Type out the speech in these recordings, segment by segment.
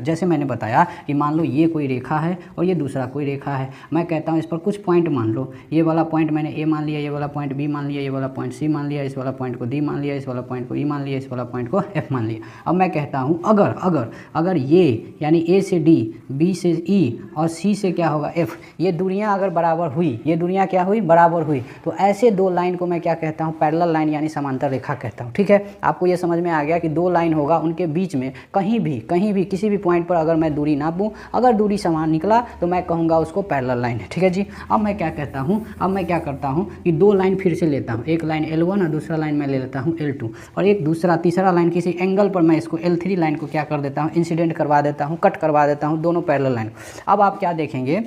जैसे मैंने बताया कि मान लो ये कोई रेखा है और ये दूसरा कोई रेखा है, मैं कहता हूँ इस पर कुछ पॉइंट मान लो, ये वाला पॉइंट मैंने ए मान लिया, ये वाला पॉइंट बी मान लिया, ये वाला पॉइंट सी मान लिया, इस वाला पॉइंट को डी मान लिया, इस वाला पॉइंट को ई मान लिया, इस वाला पॉइंट को एफ मान लिया। अब मैं कहता हूँ अगर अगर अगर ये यानी ए से डी, बी से ई और सी से क्या होगा एफ, ये दूरियाँ अगर बराबर हुई, ये दूरियाँ क्या हुई, बराबर हुई, तो ऐसे दो लाइन को मैं क्या कहता हूँ, पैरेलल लाइन यानी समांतर रेखा कहता हूँ। ठीक है, आपको ये समझ में आ गया कि दो लाइन होगा, उनके बीच में कहीं भी किसी भी पॉइंट पर अगर मैं दूरी नापूं, अगर दूरी समान निकला तो मैं कहूँगा उसको पैरेलल लाइन है। ठीक है जी। अब मैं क्या कहता हूँ, अब मैं क्या करता हूँ कि दो लाइन फिर से लेता हूँ, एक लाइन L1 और दूसरा लाइन मैं ले लेता हूँ L2, और एक दूसरा तीसरा लाइन किसी एंगल पर मैं इसको L3 लाइन को क्या कर देता हूँ, इंसिडेंट करवा देता हूँ, कट करवा देता हूँ दोनों पैरेलल लाइन। अब आप क्या देखेंगे,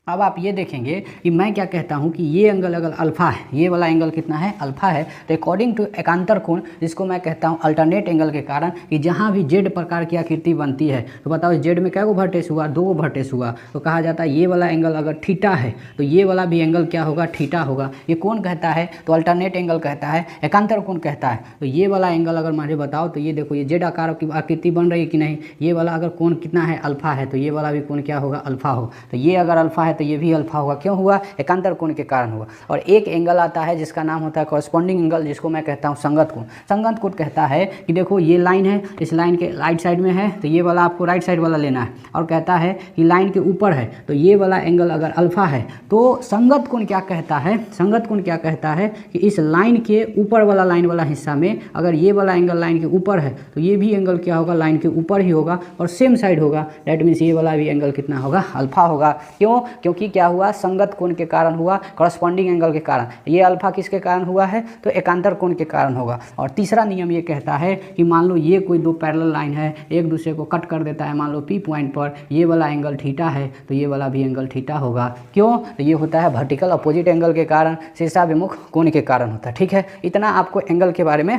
अब आप ये देखेंगे कि मैं क्या कहता हूँ कि ये एंगल अगर अल्फा है, ये वाला एंगल कितना है, अल्फा है, तो अकॉर्डिंग टू एकांतर कोण, जिसको मैं कहता हूँ अल्टरनेट एंगल के कारण, कि जहाँ भी जेड प्रकार की आकृति बनती है, तो बताओ जेड में क्या गो वर्टेक्स हुआ, दो वर्टेक्स हुआ, तो कहा जाता है ये वाला एंगल अगर थीटा है तो ये वाला भी एंगल क्या होगा, थीटा होगा। ये कौन कहता है, तो अल्टरनेट एंगल कहता है, एकांतर कोण कहता है। तो ये वाला एंगल अगर मुझे बताओ तो ये देखो, ये जेड आकार की आकृति बन रही है कि नहीं, ये वाला अगर कोण कितना है, अल्फा है, तो ये वाला भी कोण क्या होगा, अल्फा हो। तो ये अगर अल्फा है तो ये भी अल्फा होगा। क्यों हुआ, एकांतर कोण के कारण हुआ। और एक एंगल आता है जिसका नाम होता है कॉरस्पॉन्डिंग एंगल, जिसको मैं कहता हूँ संगत कोण। संगत कोण कहता है कि देखो ये लाइन है, इस लाइन के राइट साइड में है, तो ये वाला आपको राइट साइड वाला लेना है, और कहता है कि लाइन के ऊपर है, तो ये वाला एंगल अगर अल्फा है, तो संगत कोण क्या कहता है, संगत कोण क्या कहता है कि इस लाइन के ऊपर वाला, लाइन वाला हिस्सा में अगर ये वाला एंगल लाइन के ऊपर है, तो ये भी एंगल क्या होगा, लाइन के ऊपर ही होगा और सेम साइड होगा। दैट मीन्स ये वाला भी एंगल कितना होगा, अल्फा होगा। क्यों, क्योंकि क्या हुआ, संगत कोण के कारण हुआ, कॉरस्पॉन्डिंग एंगल के कारण। ये अल्फा किसके कारण हुआ है, तो एकांतर कोण के कारण होगा। और तीसरा नियम ये कहता है कि मान लो ये कोई दो पैरेलल लाइन है, एक दूसरे को कट कर देता है, मान लो पी पॉइंट पर ये वाला एंगल थीटा है, तो ये वाला भी एंगल थीटा होगा। क्यों, तो ये होता है वर्टिकल अपोजिट एंगल के कारण, शीर्षाभिमुख कोण के कारण होता है। ठीक है, इतना आपको एंगल के बारे में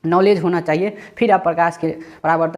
नॉलेज होना चाहिए, फिर आप प्रकाश के परावर्तन